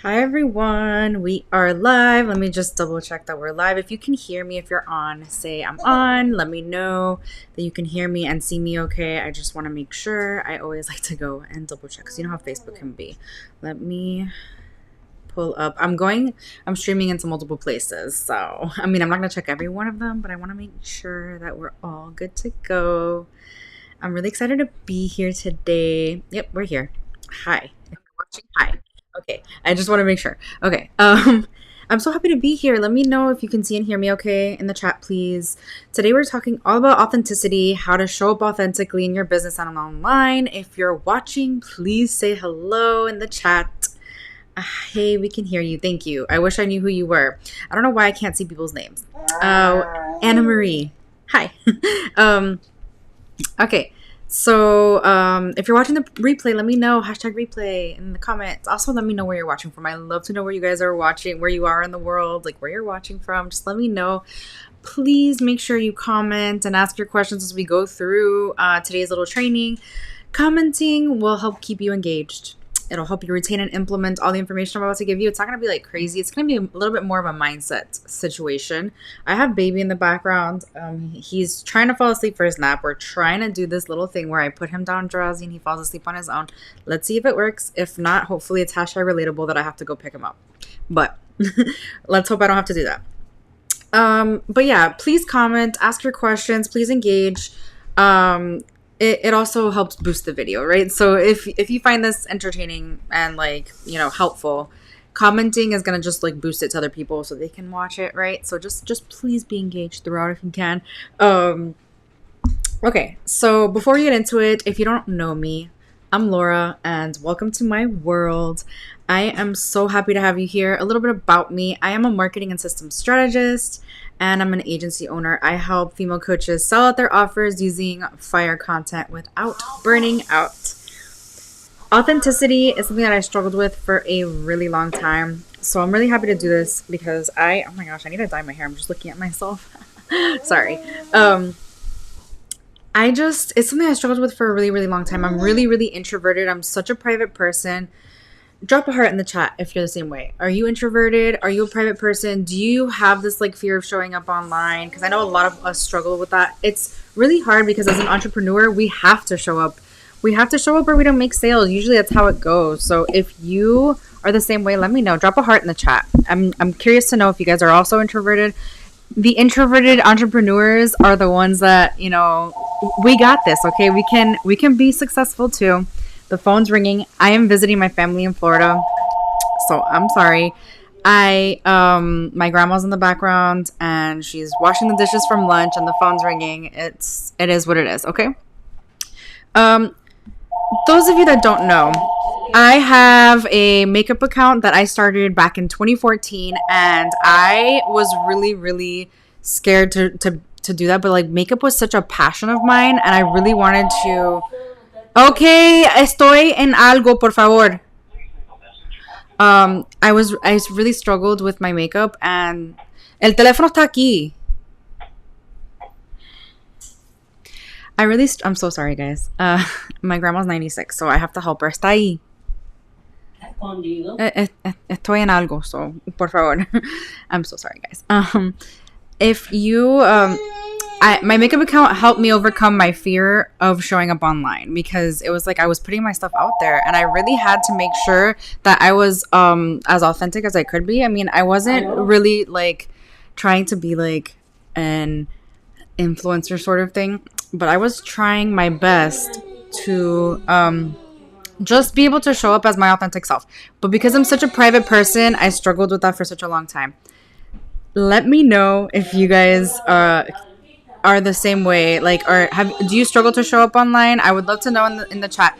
Hi everyone, we are live. Let me just double check that we're live. If you can hear me, if you're on, say I'm on. Let me know that you can hear me and see me okay. I just want to make sure. I always like to go and double check because you know how Facebook can be. Let me pull up. I'm streaming into multiple places. So, I'm not going to check every one of them, but I want to make sure that we're all good to go. I'm really excited to be here today. Yep, we're here. Hi. If you're watching, hi. Okay, I just want to make sure. Okay. I'm so happy to be here. Let me know if you can see and hear me okay in the chat, please. Today we're talking all about authenticity, how to show up authentically in your business and online. If you're watching, please say hello in the chat. Hey, we can hear you. Thank you. I wish I knew who you were. I don't know why I can't see people's names. Anna Marie. Hi. Okay. So, if you're watching the replay, let me know, #replay in the comments. Also, let me know where you're watching from. I love to know where you guys are watching, where you are in the world, like where you're watching from. Just let me know. Please make sure you comment and ask your questions as we go through today's little training. Commenting will help keep you engaged. It'll help you retain and implement all the information I'm about to give you. It's not going to be like crazy. It's going to be a little bit more of a mindset situation. I have baby in the background. He's trying to fall asleep for his nap. We're trying to do this little thing where I put him down drowsy and he falls asleep on his own. Let's see if it works. If not, hopefully it's #relatable that I have to go pick him up. But let's hope I don't have to do that. But yeah, please comment, ask your questions, please engage. It also helps boost the video, right? So if you find this entertaining and helpful, commenting is gonna just like boost it to other people so they can watch it, right? So just please be engaged throughout if you can. Okay, so before we get into it, if you don't know me, I'm Laura and welcome to my world. I am so happy to have you here. A little bit about me. I am a marketing and systems strategist and I'm an agency owner. I help female coaches sell out their offers using fire content without burning out. Authenticity is something that I struggled with for a really long time. So I'm really happy to do this because oh my gosh, I need to dye my hair. I'm just looking at myself. Sorry. It's something I struggled with for a really, really long time. I'm really, really introverted. I'm such a private person. Drop a heart in the chat if you're the same way. Are you introverted? Are you a private person? Do you have this fear of showing up online? Because I know a lot of us struggle with that. It's really hard because as an entrepreneur, we have to show up. We have to show up or we don't make sales. Usually that's how it goes. So if you are the same way, let me know. Drop a heart in the chat. I'm curious to know if you guys are also introverted. The introverted entrepreneurs are the ones that, we got this, okay? We can be successful too. The phone's ringing. I am visiting my family in Florida, so I'm sorry. My grandma's in the background and she's washing the dishes from lunch and the phone's ringing. It is what it is, okay? Those of you that don't know, I have a makeup account that I started back in 2014 and I was really, really scared to do that, but makeup was such a passion of mine and I really wanted to. Okay, estoy en algo, por favor. I really struggled with my makeup and el teléfono está aquí. I'm so sorry, guys. My grandma's 96, so I have to help her. Está ahí. Estoy en algo, so por favor. I'm so sorry, guys. If you my makeup account helped me overcome my fear of showing up online because it was I was putting my stuff out there and I really had to make sure that I was as authentic as I could be. I wasn't really trying to be an influencer sort of thing, but I was trying my best to just be able to show up as my authentic self. But because I'm such a private person, I struggled with that for such a long time. Let me know if you guys are the same way. Do you struggle to show up online? I would love to know in the chat.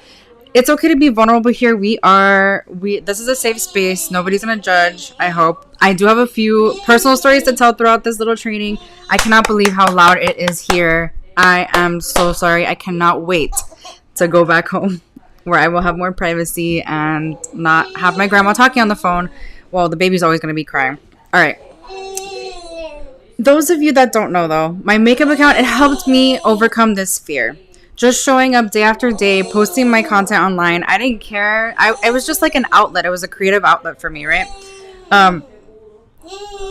It's okay to be vulnerable here. This is a safe space. Nobody's gonna judge, I hope. I do have a few personal stories to tell throughout this little training. I cannot believe how loud it is here. I am so sorry. I cannot wait to go back home where I will have more privacy and not have my grandma talking on the phone. Well, the baby's always gonna be crying. All right. Those of you that don't know, though, my makeup account, it helped me overcome this fear. just showing up day after day, posting my content online. I didn't care. It was just like an outlet. It was a creative outlet for me, right?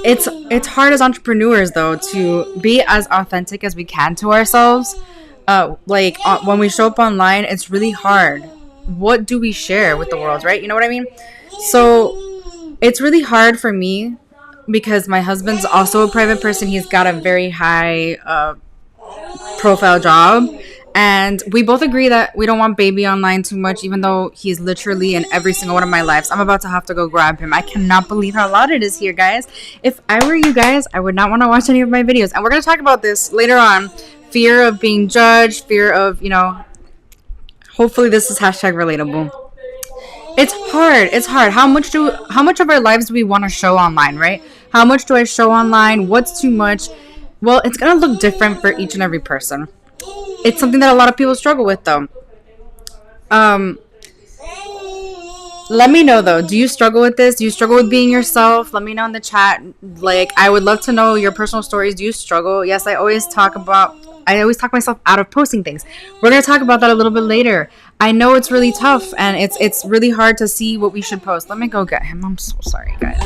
It's hard as entrepreneurs though to be as authentic as we can to ourselves. When we show up online, it's really hard. What do we share with the world, right? You know what I mean? So it's really hard for me because my husband's also a private person. He's got a very high profile job. And we both agree that we don't want baby online too much, even though he's literally in every single one of my lives. I'm about to have to go grab him. I cannot believe how loud it is here, guys. If I were you guys, I would not want to watch any of my videos. And we're going to talk about this later on. Fear of being judged, fear of, hopefully this is hashtag relatable. It's hard. It's hard. How much of our lives do we want to show online, right? How much do I show online? What's too much? Well, it's going to look different for each and every person. It's something that a lot of people struggle with, though. Let me know, though. Do you struggle with this? Do you struggle with being yourself? Let me know in the chat. Like, I would love to know your personal stories. Do you struggle? Yes, I always talk myself out of posting things. We're going to talk about that a little bit later. I know it's really tough, and it's really hard to see what we should post. Let me go get him. I'm so sorry, guys.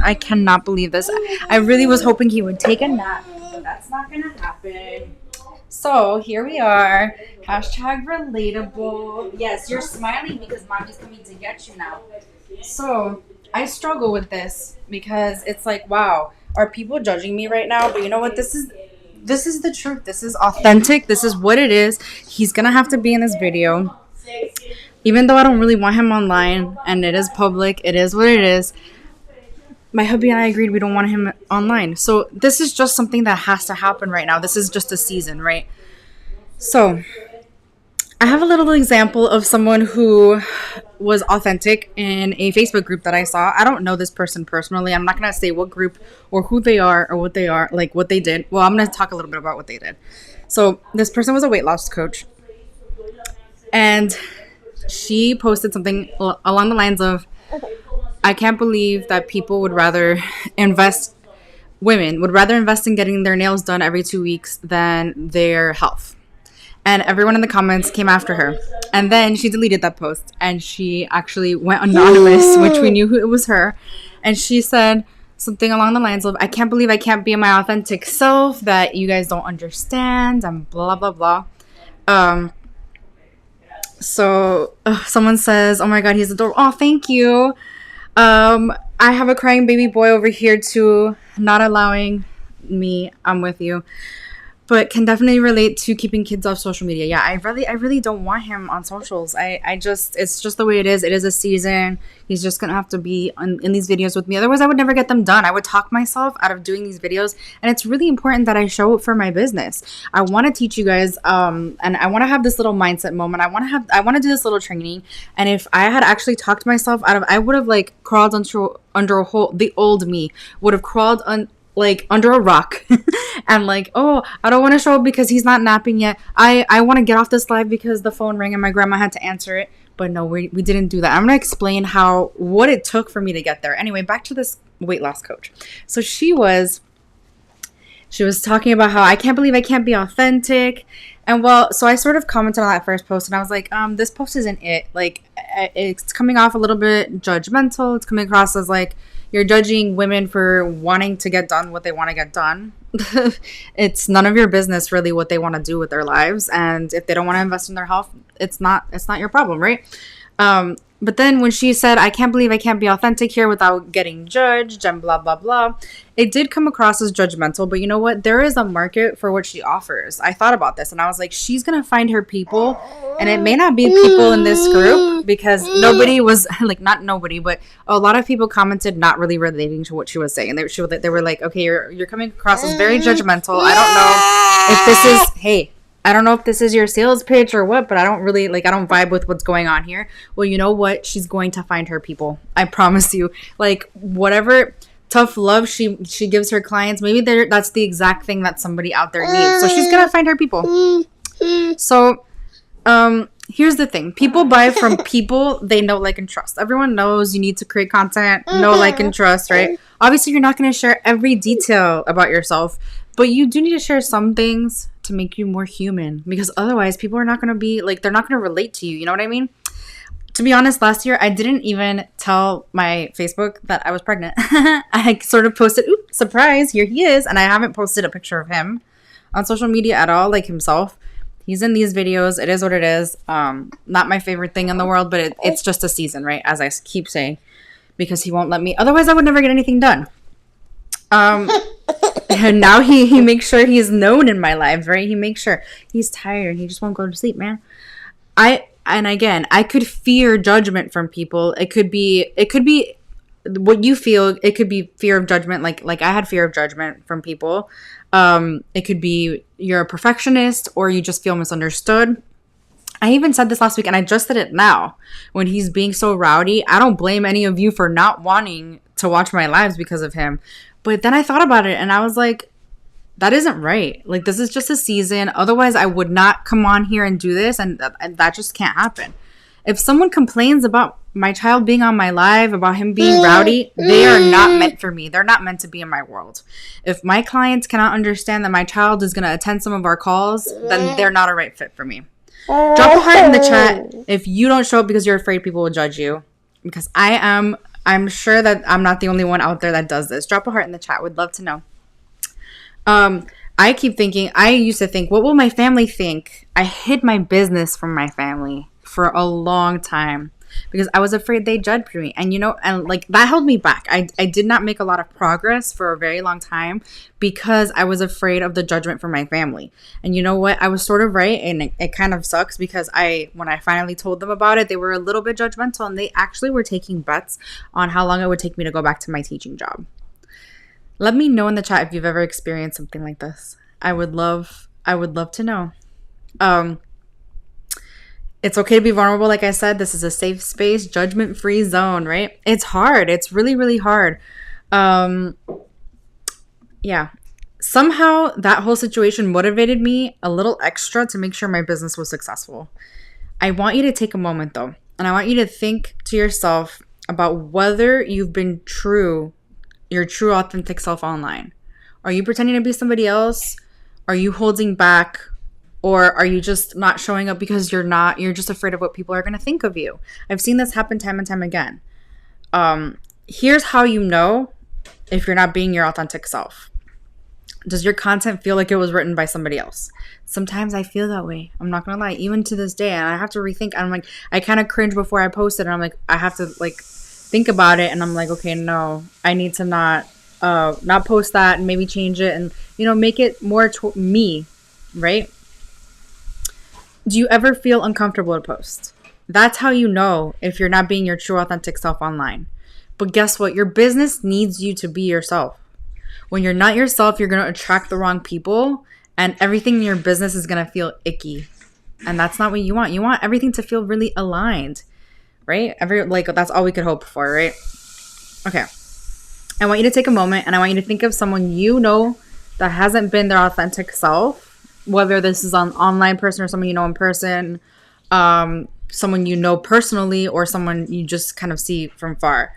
I cannot believe this. I really was hoping he would take a nap, but that's not going to happen. So here we are. Hashtag relatable. Yes, you're smiling because mommy's coming to get you now. So I struggle with this because it's like, wow, are people judging me right now? But you know what? This is the truth. This is authentic. This is what it is. He's gonna have to be in this video. Even though I don't really want him online and it is public, it is what it is. My hubby and I agreed we don't want him online. So this is just something that has to happen right now. This is just a season, right? So I have a little example of someone who was authentic in a Facebook group that I saw. I don't know this person personally. I'm not going to say what group or who they are or what they are, like what they did. Well, I'm going to talk a little bit about what they did. So this person was a weight loss coach. And she posted something along the lines of, I can't believe that people would rather women would rather invest in getting their nails done every 2 weeks than their health. And everyone in the comments came after her. And then she deleted that post and she actually went anonymous, which we knew it was her. And she said something along the lines of, I can't believe I can't be my authentic self, that you guys don't understand, and blah, blah, blah. So someone says, oh my God, he's adorable. Oh, thank you. I have a crying baby boy over here too, not allowing me. I'm with you. But can definitely relate to keeping kids off social media. Yeah, I really don't want him on socials. It's just the way it is. It is a season. He's just going to have to be in these videos with me. Otherwise, I would never get them done. I would talk myself out of doing these videos. And it's really important that I show up for my business. I want to teach you guys, and I want to have this little mindset moment. I want to do this little training. And if I had actually talked myself out of, I would have like crawled under a hole. The old me would have crawled under a rock and like, oh, I don't want to show up because he's not napping yet. I want to get off this live because the phone rang and my grandma had to answer it. But no, we didn't do that. I'm going to explain what it took for me to get there. Anyway, back to this weight loss coach. So she was talking about how I can't believe I can't be authentic. And so I sort of commented on that first post and I was like, this post isn't it. Like, it's coming off a little bit judgmental. It's coming across as like, you're judging women for wanting to get done what they want to get done. It's none of your business really what they want to do with their lives. And if they don't want to invest in their health, it's not your problem, right? But then when she said, I can't believe I can't be authentic here without getting judged and blah, blah, blah, it did come across as judgmental. But you know what? There is a market for what she offers. I thought about this and I was like, she's going to find her people. And it may not be people in this group because nobody was like, not nobody, but a lot of people commented not really relating to what she was saying. They were like, okay, you're coming across as very judgmental. I don't know if this is your sales pitch or what, but I don't vibe with what's going on here. Well, you know what? She's going to find her people. I promise you. Like, whatever tough love she gives her clients, maybe that's the exact thing that somebody out there needs. So she's going to find her people. So, here's the thing. People buy from people they know, like, and trust. Everyone knows you need to create content, know, like, and trust, right? Obviously, you're not going to share every detail about yourself, but you do need to share some things to make you more human, because otherwise people are not going to be like, they're not going to relate to you. You know what I mean? To be honest, last year I didn't even tell my Facebook that I was pregnant. I sort of posted, oops, surprise, here he is. And I haven't posted a picture of him on social media at all, like himself. He's in these videos. It is what it is. Not my favorite thing in the world, but it's just a season, right? As I keep saying, because he won't let me. Otherwise, I would never get anything done. And now he makes sure he's known in my life, right? He makes sure he's tired. He just won't go to sleep, man. And again, I could fear judgment from people. It could be what you feel. It could be fear of judgment. Like I had fear of judgment from people. It could be you're a perfectionist, or you just feel misunderstood. I even said this last week, and I just said it now. When he's being so rowdy, I don't blame any of you for not wanting to watch my lives because of him. But then I thought about it, and I was like, that isn't right. Like, this is just a season. Otherwise, I would not come on here and do this, and that just can't happen. If someone complains about my child being on my live, about him being rowdy, they are not meant for me. They're not meant to be in my world. If my clients cannot understand that my child is going to attend some of our calls, then they're not a right fit for me. Drop a heart in the chat if you don't show up because you're afraid people will judge you. Because I'm sure that I'm not the only one out there that does this. Drop a heart in the chat. Would love to know. I used to think, what will my family think? I hid my business from my family for a long time because I was afraid they'd judge me. And, like that held me back. I did not make a lot of progress for a very long time because I was afraid of the judgment from my family. And you know what? I was sort of right. And it kind of sucks because when I finally told them about it, they were a little bit judgmental, and they actually were taking bets on how long it would take me to go back to my teaching job. Let me know in the chat if you've ever experienced something like this. I would love to know. It's okay to be vulnerable. Like I said, this is a safe space, judgment-free zone, right? It's hard. It's really, really hard. Yeah. Somehow that whole situation motivated me a little extra to make sure my business was successful. I want you to take a moment though, and I want you to think to yourself about whether you've been your true authentic self online. Are you pretending to be somebody else? Are you holding back? Or are you just not showing up because you're just afraid of what people are going to think of you? I've seen this happen time and time again. Here's how you know if you're not being your authentic self. Does your content feel like it was written by somebody else? Sometimes I feel that way. I'm not going to lie. Even to this day, and I have to rethink. I'm like, I kind of cringe before I post it. And I'm like, I have to like think about it, and I'm like, okay, no, I need to not post that and maybe change it and make it more me, right? Do you ever feel uncomfortable to post? That's how you know if you're not being your true authentic self online. But guess what? Your business needs you to be yourself. When you're not yourself, you're going to attract the wrong people, and everything in your business is going to feel icky. And that's not what you want. You want everything to feel really aligned. Right? That's all we could hope for, right? Okay. I want you to take a moment, and I want you to think of someone that hasn't been their authentic self, whether this is an online person or someone you know in person, someone you know personally, or someone you just kind of see from far.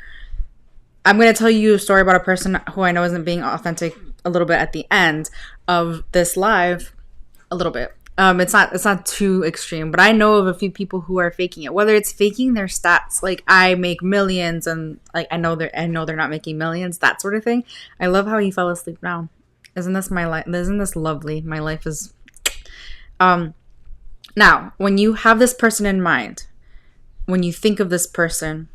I'm going to tell you a story about a person who I know isn't being authentic a little bit at the end of this live, a little bit. It's not too extreme, but I know of a few people who are faking it. Whether it's faking their stats, like I make millions, and like I know they're not making millions, that sort of thing. I love how he fell asleep now. Isn't this my life? Isn't this lovely? My life is. Now, when you have this person in mind, when you think of this person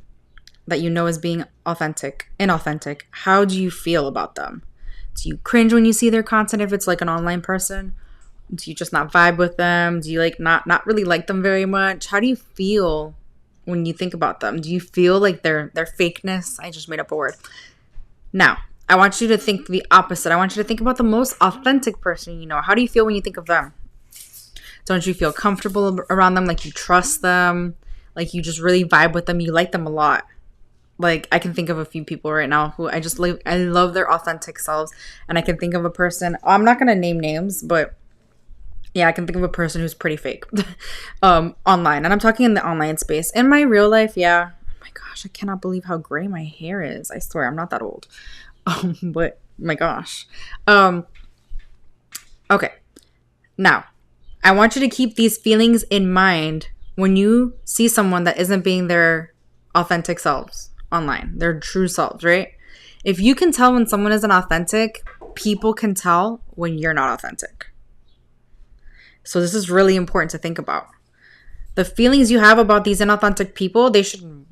that you know is being inauthentic, how do you feel about them? Do you cringe when you see their content if it's like an online person? Do you just not vibe with them? Do you like not really like them very much? How do you feel when you think about them? Do you feel like their fakeness? I just made up a word. Now, I want you to think the opposite. I want you to think about the most authentic person you know. How do you feel when you think of them? Don't you feel comfortable around them? Like you trust them? Like you just really vibe with them? You like them a lot? Like I can think of a few people right now who I love their authentic selves. And I can think of a person, I'm not going to name names, but yeah, I can think of a person who's pretty fake online. And I'm talking in the online space. In my real life, yeah. Oh my gosh, I cannot believe how gray my hair is. I swear, I'm not that old. But my gosh. Okay. Now, I want you to keep these feelings in mind when you see someone that isn't being their authentic selves online, their true selves, right? If you can tell when someone isn't authentic, people can tell when you're not authentic. So this is really important to think about. The feelings you have about these inauthentic people, they should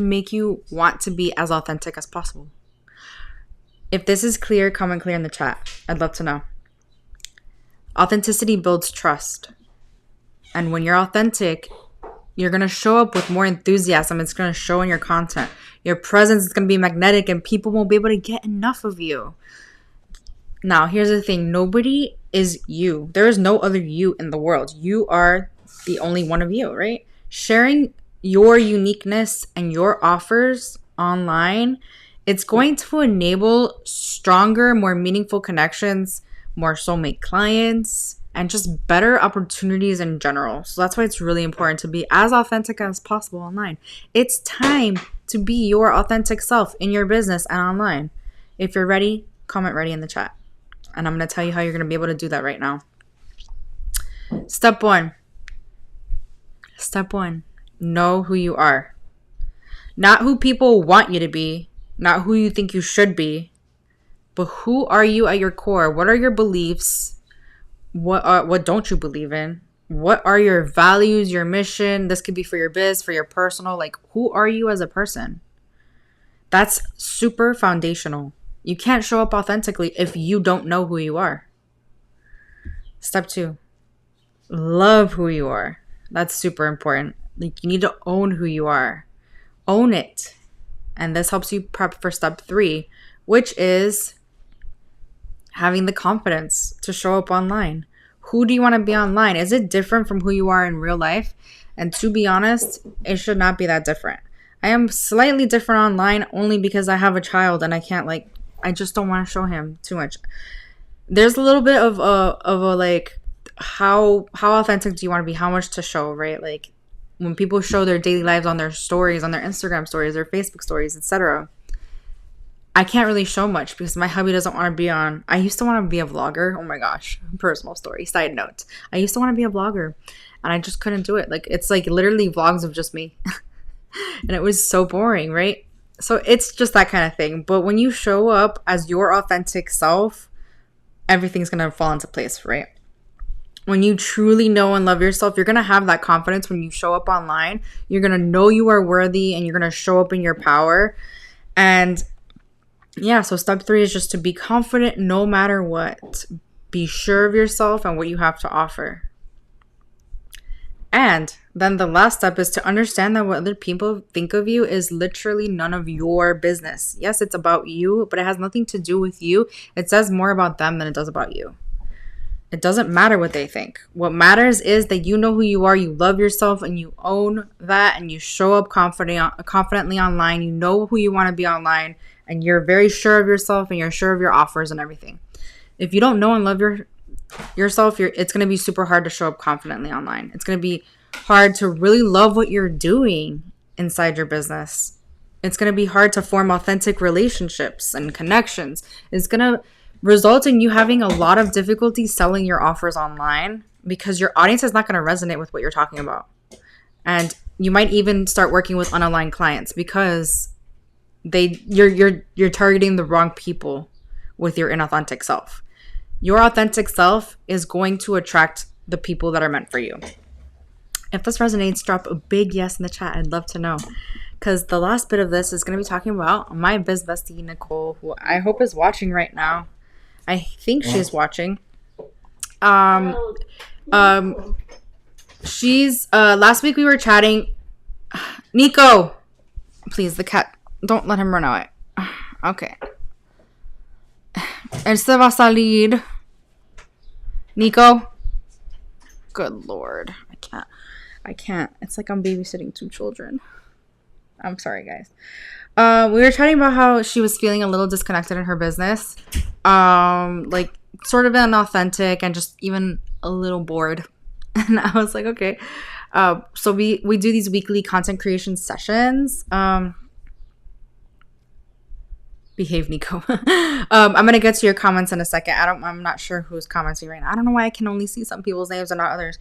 make you want to be as authentic as possible. If this is clear, comment clear in the chat. I'd love to know. Authenticity builds trust. And when you're authentic, you're going to show up with more enthusiasm. It's going to show in your content. Your presence is going to be magnetic and people won't be able to get enough of you. Now, here's the thing. Nobody is you. There is no other you in the world. You are the only one of you, right? Sharing your uniqueness and your offers online, it's going to enable stronger, more meaningful connections, more soulmate clients, and just better opportunities in general. So that's why it's really important to be as authentic as possible online. It's time to be your authentic self in your business and online. If you're ready, comment ready in the chat. And I'm going to tell you how you're going to be able to do that right now. Step one, know who you are. Not who people want you to be, not who you think you should be, but who are you at your core? What are your beliefs? What don't you believe in? What are your values, your mission? This could be for your biz, for your personal. Like, who are you as a person? That's super foundational. You can't show up authentically if you don't know who you are. Step two, love who you are. That's super important. Like, you need to own who you are. Own it. And this helps you prep for step three, which is having the confidence to show up online. Who do you want to be online? Is it different from who you are in real life? And to be honest, it should not be that different. I am slightly different online only because I have a child and I just don't want to show him too much. There's a little bit of a like, how authentic do you want to be? How much to show, right? Like, when people show their daily lives on their stories, on their Instagram stories, their Facebook stories, etc., I can't really show much because my hubby doesn't want to be on. I used to want to be a vlogger. Oh my gosh. Personal story. Side note. I used to want to be a vlogger and I just couldn't do it. Like, it's like literally vlogs of just me. And it was so boring, right? So it's just that kind of thing. But when you show up as your authentic self, everything's going to fall into place, right? When you truly know and love yourself, you're going to have that confidence when you show up online. You're going to know you are worthy and you're going to show up in your power. And yeah, so step three is just to be confident no matter what. Be sure of yourself and what you have to offer. And then the last step is to understand that what other people think of you is literally none of your business. Yes, it's about you, but it has nothing to do with you. It says more about them than it does about you. It doesn't matter what they think. What matters is that you know who you are, you love yourself, and you own that, and you show up confidently online. You know who you want to be online, and you're very sure of yourself, and you're sure of your offers and everything. If you don't know and love yourself, it's going to be super hard to show up confidently online. It's going to be hard to really love what you're doing inside your business. It's going to be hard to form authentic relationships and connections. It's going to result in you having a lot of difficulty selling your offers online because your audience is not going to resonate with what you're talking about. And you might even start working with unaligned clients because you're targeting the wrong people with your inauthentic self. Your authentic self is going to attract the people that are meant for you. If this resonates, drop a big yes in the chat. I'd love to know. Because the last bit of this is going to be talking about my biz bestie, Nicole, who I hope is watching right now. I think she's watching. She's last week we were chatting. Nico, please, the cat, don't let him run away. Okay. Él se va a salir. Nico. Good Lord. I can't. It's like I'm babysitting two children. I'm sorry, guys. We were chatting about how she was feeling a little disconnected in her business. Like sort of inauthentic and just even a little bored. And I was like, okay. So we do these weekly content creation sessions. Behave, Nico. I'm gonna get to your comments in a second. I'm not sure who's commenting right now. I don't know why I can only see some people's names and not others.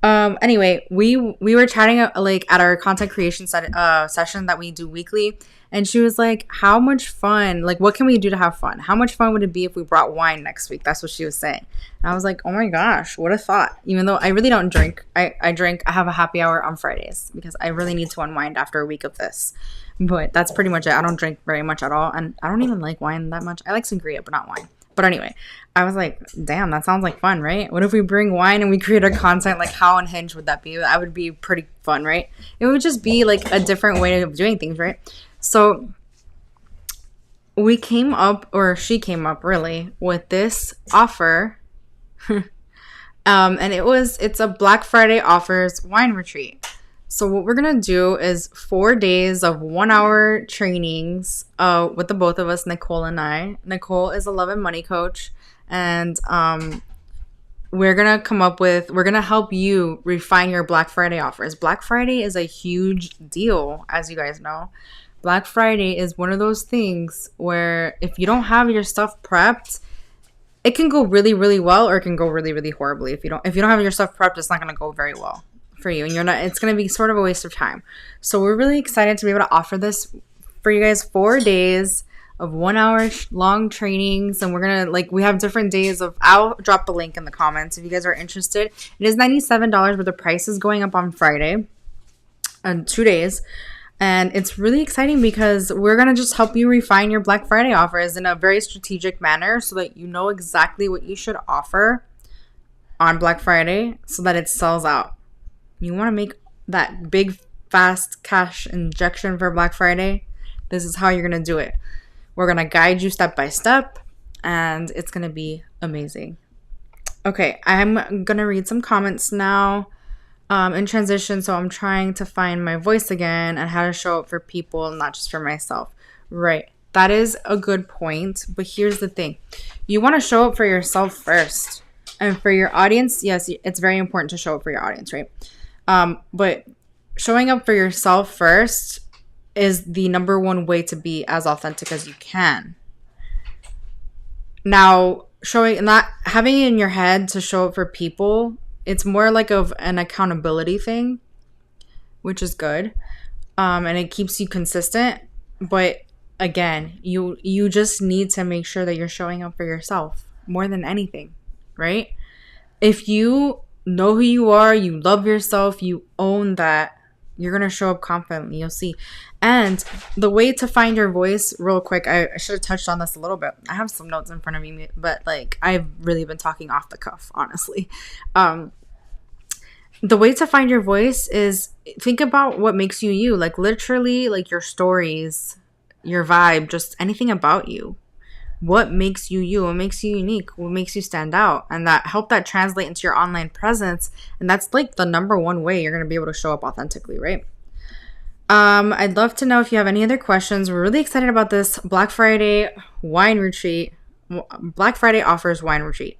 Anyway, we were chatting like at our content creation session that we do weekly, and she was like, "How much fun? Like, what can we do to have fun? How much fun would it be if we brought wine next week?" That's what she was saying. And I was like, "Oh my gosh, what a thought!" Even though I really don't drink, I drink. I have a happy hour on Fridays because I really need to unwind after a week of this. But that's pretty much it. I don't drink very much at all, and I don't even like wine that much. I like sangria, but not wine. But anyway, I was like, damn, that sounds like fun, right? What if we bring wine and we create our content? Like, how unhinged would that be? That would be pretty fun, right? It would just be like a different way of doing things, right? So we came up, or she came up really, with this offer. And it's a Black Friday offers wine retreat. So what we're going to do is 4 days of 1 hour trainings with the both of us, Nicole and I. Nicole is a love and money coach. And we're going to help you refine your Black Friday offers. Black Friday is a huge deal, as you guys know. Black Friday is one of those things where if you don't have your stuff prepped, it can go really, really well, or it can go really, really horribly. If you don't have your stuff prepped, it's not going to go very well for you, and it's going to be sort of a waste of time. So we're really excited to be able to offer this for you guys. 4 days of 1 hour long trainings, and we're gonna we have different days of. I'll drop the link in the comments if you guys are interested. It is $97, but the price is going up on Friday, 2 days. And it's really exciting because we're going to just help you refine your Black Friday offers in a very strategic manner so that you know exactly what you should offer on Black Friday so that it sells out. You want to make that big, fast cash injection for Black Friday? This is how you're going to do it. We're going to guide you step by step, and it's going to be amazing. Okay, I'm going to read some comments now. In transition, so I'm trying to find my voice again and how to show up for people, not just for myself. Right. That is a good point. But here's the thing. You want to show up for yourself first. And for your audience, yes, it's very important to show up for your audience, right? But showing up for yourself first is the number one way to be as authentic as you can. Now, not having it in your head to show up for people, it's more like of an accountability thing, which is good. And it keeps you consistent. But again, you just need to make sure that you're showing up for yourself more than anything, right? If you know who you are, you love yourself, you own that, you're going to show up confidently. You'll see. And the way to find your voice, real quick, I should have touched on this a little bit. I have some notes in front of me, but I've really been talking off the cuff, honestly. The way to find your voice is think about what makes you you. Literally, your stories, your vibe, just anything about you. What makes you you? What makes you unique? What makes you stand out? And that translate into your online presence. And that's the number one way you're going to be able to show up authentically, right? I'd love to know if you have any other questions. We're really excited about this Black Friday wine retreat. Black Friday offers wine retreat.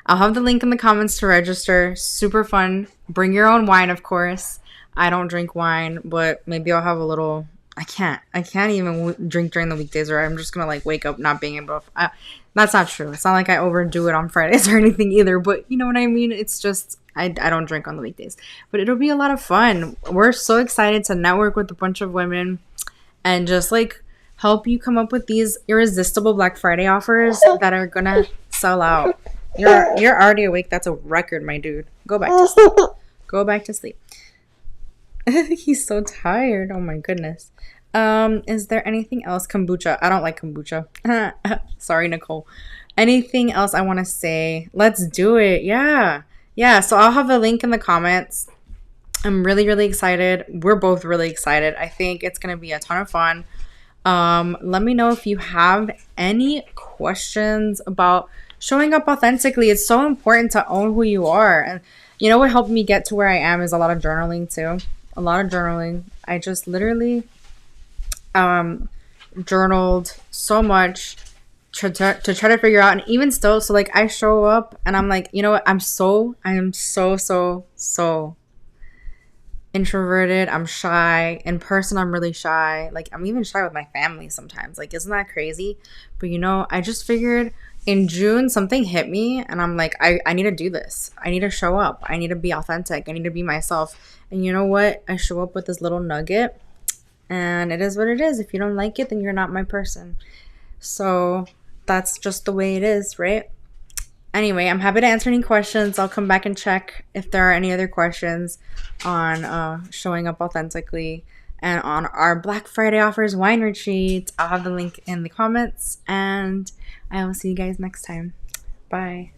I'll have the link in the comments to register. Super fun. Bring your own wine, of course. I don't drink wine, but maybe I'll have a little. I can't even drink during the weekdays, or I'm just gonna wake up not being able to. That's not true. It's not like I overdo it on Fridays or anything either, but you know what I mean? It's just I don't drink on the weekdays, but it'll be a lot of fun. We're so excited to network with a bunch of women and just help you come up with these irresistible Black Friday offers that are gonna sell out. You're already awake. That's a record, my dude. Go back to sleep. Go back to sleep. He's so tired. Oh my goodness. Is there anything else? Kombucha. I don't like kombucha. Sorry, Nicole. Anything else I want to say? Let's do it. Yeah. So I'll have a link in the comments. I'm really, really excited. We're both really excited. I think it's going to be a ton of fun. Let me know if you have any questions about showing up authentically. It's so important to own who you are. And you know what helped me get to where I am is a lot of journaling too. A lot of journaling. I just literally journaled so much to try to figure out, and even still, so I show up and I'm you know what, I am so introverted. I'm shy. In person, I'm really shy. Like, I'm even shy with my family sometimes. Like, isn't that crazy? But I just figured in June something hit me, and I'm like, I need to do this. I need to show up. I need to be authentic. I need to be myself. And you know what? I show up with this little nugget, and it is what it is. If you don't like it, then you're not my person. So that's just the way it is, right? Anyway, I'm happy to answer any questions. I'll come back and check if there are any other questions on showing up authentically and on our Black Friday offers wine retreat. I'll have the link in the comments, and I will see you guys next time. Bye.